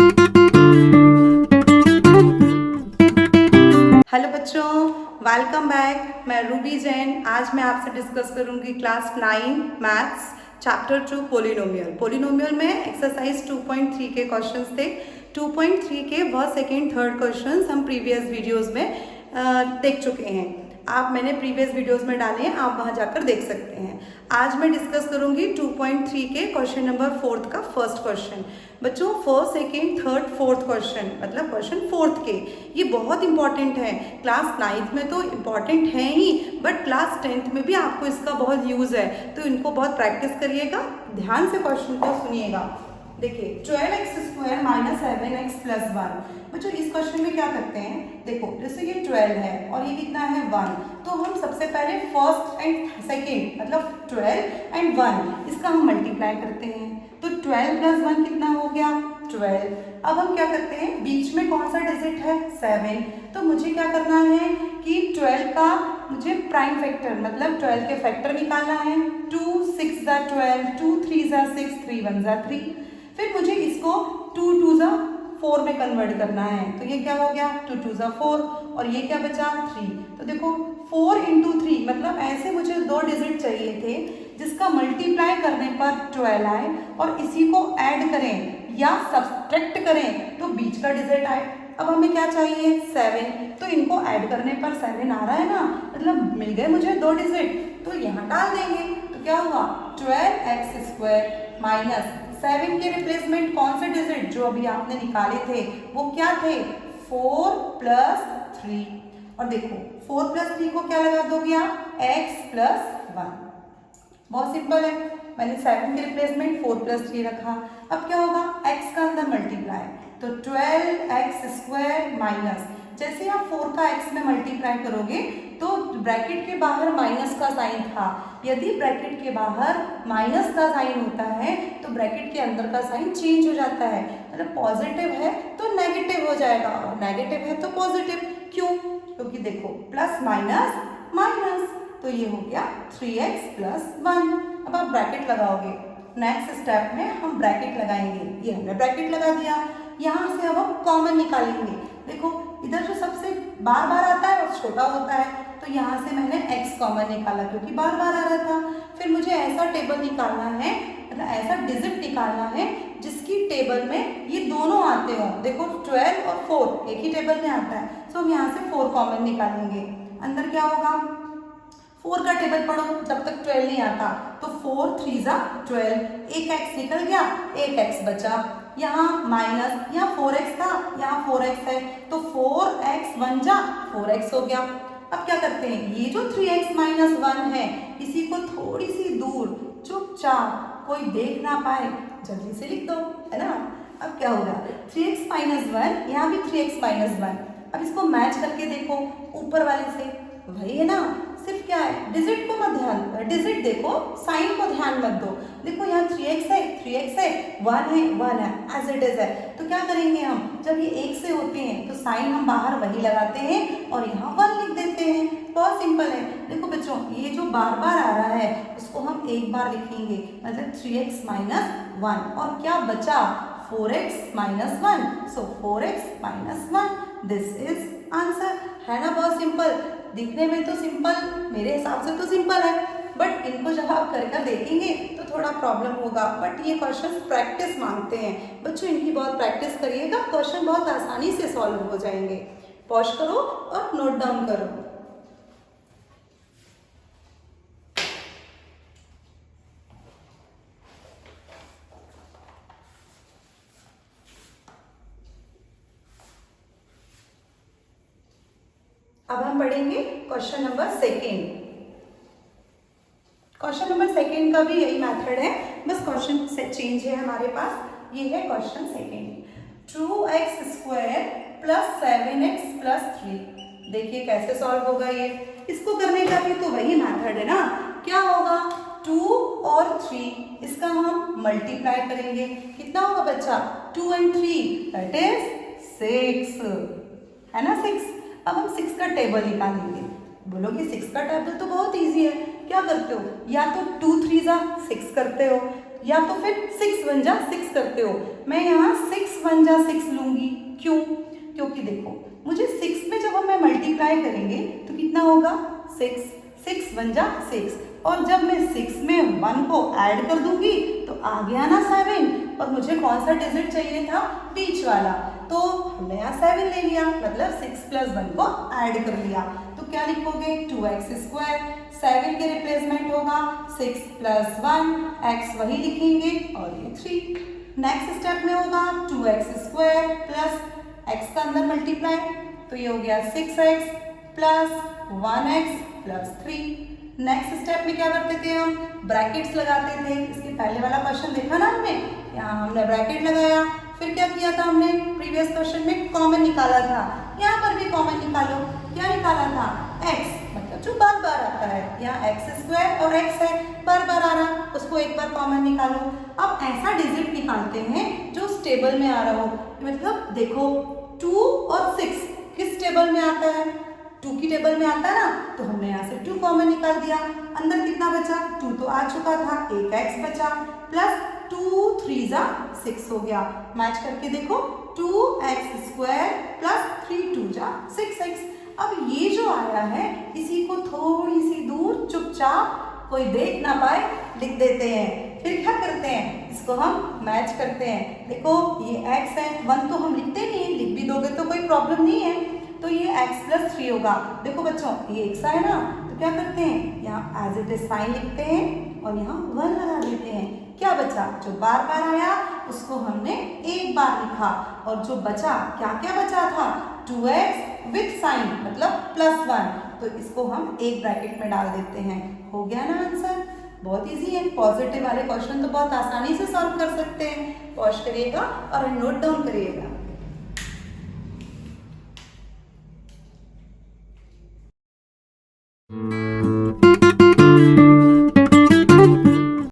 Hello बच्चों, welcome back. मैं Ruby Jain. आज मैं आपसे डिस्कस करूंगी class 9 maths chapter 2 polynomial. Polynomial में एक्सरसाइज 2.3 के क्वेश्चंस थे। 2.3 के बहुत सेकेंड थर्ड क्वेश्चंस हम प्रीवियस वीडियोस में देख चुके हैं। मैंने प्रीवियस वीडियोस में डाले हैं, आप वहां जाकर देख सकते हैं। आज मैं डिस्कस करूंगी 2.3 के क्वेश्चन नंबर 4 का फर्स्ट क्वेश्चन। बच्चों, first second third fourth question मतलब क्वेश्चन फोर्थ के ये बहुत इंपॉर्टेंट है। क्लास 9th में तो इम्पॉर्टेंट है ही, बट क्लास 10th में भी आपको इसका बहुत यूज है, तो इनको बहुत प्रैक्टिस करिएगा। ध्यान से क्वेश्चन को सुनिएगा। देखिए, 12x² माइनस 7x प्लस 1। बच्चों, इस क्वेश्चन में क्या करते हैं, देखो जैसे ये 12 है और ये कितना है 1, तो हम सबसे पहले फर्स्ट एंड सेकेंड मतलब 12 एंड 1 इसका हम मल्टीप्लाई करते हैं। तो 12 प्लस 1 कितना हो गया 12। अब हम क्या करते हैं, बीच में कौन सा डिजिट है 7, तो मुझे क्या करना है कि 12 का मुझे प्राइम फैक्टर मतलब 12 के फैक्टर निकालना है। 2 6 ज़ा 12, 2 3 ज़ा 6, 3 1 ज़ा 3। फिर मुझे इसको 2 2 ज़ा 4 में कन्वर्ट करना है, तो ये क्या हो गया 2 2 ज़ा 4 और ये क्या बचा 3। तो देखो 4 इंटू 3 मतलब ऐसे मुझे दो डिजिट चाहिए थे जिसका मल्टीप्लाई करने पर 12 आए और इसी को ऐड करें या सब्ट्रैक्ट करें तो बीच का डिजिट आए। अब हमें क्या चाहिए 7, तो इनको ऐड करने पर 7 आ रहा है ना, मतलब मिल गए मुझे दो डिजिट, तो यहाँ डाल देंगे। तो क्या हुआ 12x² माइनस 7 के रिप्लेसमेंट कौन से डिजिट जो अभी आपने निकाले थे वो क्या थे 4 प्लस 3। और देखो 4 प्लस 3 को क्या लगा दोगे आप x प्लस 1। बहुत सिंपल है, मैंने 7 के रिप्लेसमेंट 4 प्लस 3 रखा। अब क्या होगा x का अंदर मल्टीप्लाई, तो 12x² माइनस जैसे आप 4 का x में मल्टीप्लाई करोगे तो ब्रैकेट के बाहर माइनस का साइन था। यदि ब्रैकेट के बाहर माइनस का साइन होता है तो ब्रैकेट के अंदर का साइन चेंज हो जाता है, मतलब पॉजिटिव है तो नेगेटिव हो जाएगा और नेगेटिव है तो पॉजिटिव। क्यों? क्योंकि देखो प्लस माइनस माइनस, तो ये हो गया 3x प्लस 1। अब आप ब्रैकेट लगाओगे, नेक्स्ट स्टेप में हम ब्रैकेट लगाएंगे। ये हमने ब्रैकेट लगा दिया, यहाँ से अब हम कॉमन निकालेंगे। देखो इधर जो सबसे बार बार आता है और छोटा होता है, तो यहाँ से मैंने x कॉमन निकाला क्योंकि बार बार आ रहा था। फिर मुझे ऐसा टेबल निकालना है, मतलब ऐसा डिजिट निकालना है जिसकी टेबल में ये दोनों आते हो। देखो 12 और 4 एक ही टेबल में आता है, तो हम यहाँ से 4 कॉमन निकालेंगे। अंदर क्या होगा 4 का टेबल पढ़ो जब तक 12 नहीं आता, तो 4 3 ज़ा 12, एक x निकल गया, एक x बचा। यहाँ माइनस, यहाँ 4x था, यहाँ 4x है, तो 4x 1 जा 4x हो गया। अब क्या करते हैं, ये जो 3x माइनस 1 है इसी को थोड़ी सी दूर चुपचाप कोई देख ना पाए जल्दी से लिख दो, है ना। अब क्या होगा 3x माइनस 1, यहाँ भी 3x माइनस 1। अब इसको मैच करके देखो ऊपर वाले से, वही है ना, सिर्फ क्या है डिजिट को मत ध्यान, डिजिट देखो साइन को ध्यान मत दो। देखो यहाँ 3x है 3x है, 1 है 1 है, एज इट इज है। तो क्या करेंगे हम, जब ये एक से होते हैं तो साइन हम बाहर वही लगाते हैं और यहाँ 1 लिख देते हैं। बहुत सिंपल है। देखो बच्चों, ये जो बार बार आ रहा है उसको हम एक बार लिखेंगे, मतलब 3x माइनस 1 और क्या बचा 4x minus 1, so 4x minus 1, this is answer. है ना, बहुत सिंपल। दिखने में तो सिंपल, मेरे हिसाब से तो सिंपल है, बट इनको जब आप करके देखेंगे तो थोड़ा प्रॉब्लम होगा। बट ये क्वेश्चन प्रैक्टिस मांगते हैं बच्चों, इनकी बहुत प्रैक्टिस करिएगा, क्वेश्चन बहुत आसानी से सॉल्व हो जाएंगे। पॉज करो और नोट डाउन करो। अब हम पढ़ेंगे question number second. Question number second का भी यही मेथड है, बस क्वेश्चन से चेंज है हमारे पास। ये है question second, 2x² plus 7x plus 3। देखिए कैसे सॉल्व होगा ये। इसको करने का भी तो वही मेथड है ना। क्या होगा 2 और 3 इसका हम मल्टीप्लाई करेंगे, कितना होगा बच्चा 2 and 3 दैट इज 6, है ना 6। अब हम 6 का टेबल निकालेंगे। बोलोगे 6 का टेबल तो बहुत इजी है, क्या करते हो, या तो 2 3 ज़ा 6 करते हो या तो फिर 6 1 जा 6 करते हो। मैं यहाँ 6 1 जा 6 लूंगी। क्यों? क्योंकि देखो मुझे 6 में जब मैं मल्टीप्लाई करेंगे तो कितना होगा 6, 6 1 जा 6, और जब मैं 6 में 1 को ऐड कर दूंगी तो आ गया ना 7, और मुझे कौन सा डिजिट चाहिए था? बीच वाला, तो हमने यहाँ 7 ले लिया, मतलब 6 प्लस 1 को ऐड कर लिया। तो क्या लिखोगे? 2x स्क्वायर, 7 के रिप्लेसमेंट होगा 6 प्लस 1, x वही लिखेंगे और ये 3। नेक्स्ट स्टेप में होगा 2x स्क्वायर प्लस x का अंदर मल्टीप्लाई, तो ये हो गया 6x plus 1x plus 3। Next step में क्या करते थे हम? ब्रैकेट्स लगाते थे। इसके पहले वाला क्वेश्चन देखा ना हमने, यहाँ हमने ब्रैकेट लगाया, फिर क्या किया था हमने? प्रीवियस क्वेश्चन में कॉमन निकाला था, यहाँ पर भी कॉमन निकालो। क्या निकाला था? x, मतलब जो बार बार आता है, यहाँ x स्क्वायर और x है, बार बार आ रहा, उसको एक बार कॉमन निकालो। अब ऐसा डिजिट निकालते हैं जो उस टेबल में आ रहा हो, मतलब देखो 2 और 6 किस टेबल में आता है? 2 की टेबल में आता है ना, तो हमने यहाँ से 2 कॉमन निकाल दिया। अंदर कितना बचा? 2 तो आ चुका था, एक x बचा, प्लस 2 3 जा 6 हो गया। मैच करके देखो 2x स्क्वायर प्लस 3 2 जा 6x। अब ये जो आया है इसी को थोड़ी सी दूर चुपचाप कोई देख ना पाए लिख देते हैं। फिर क्या करते हैं? इसको हम मैच करते हैं। देखो ये x है, 1 तो हम लिखते नहीं है, लिख भी दोगे तो कोई प्रॉब्लम नहीं है, तो ये x प्लस 3 होगा। देखो बच्चों ये x है ना, तो क्या करते हैं? यहाँ एज इट इज साइन लिखते हैं और यहाँ 1 लगा देते हैं। क्या बचा? जो बार बार आया उसको हमने एक बार लिखा, और जो बचा क्या क्या बचा था? 2x विथ साइन, मतलब प्लस 1, तो इसको हम एक ब्रैकेट में डाल देते हैं। हो गया ना आंसर? बहुत इजी है। पॉजिटिव वाले क्वेश्चन तो बहुत आसानी से सॉल्व कर सकते हैं। पॉज करिएगा और नोट डाउन करिएगा।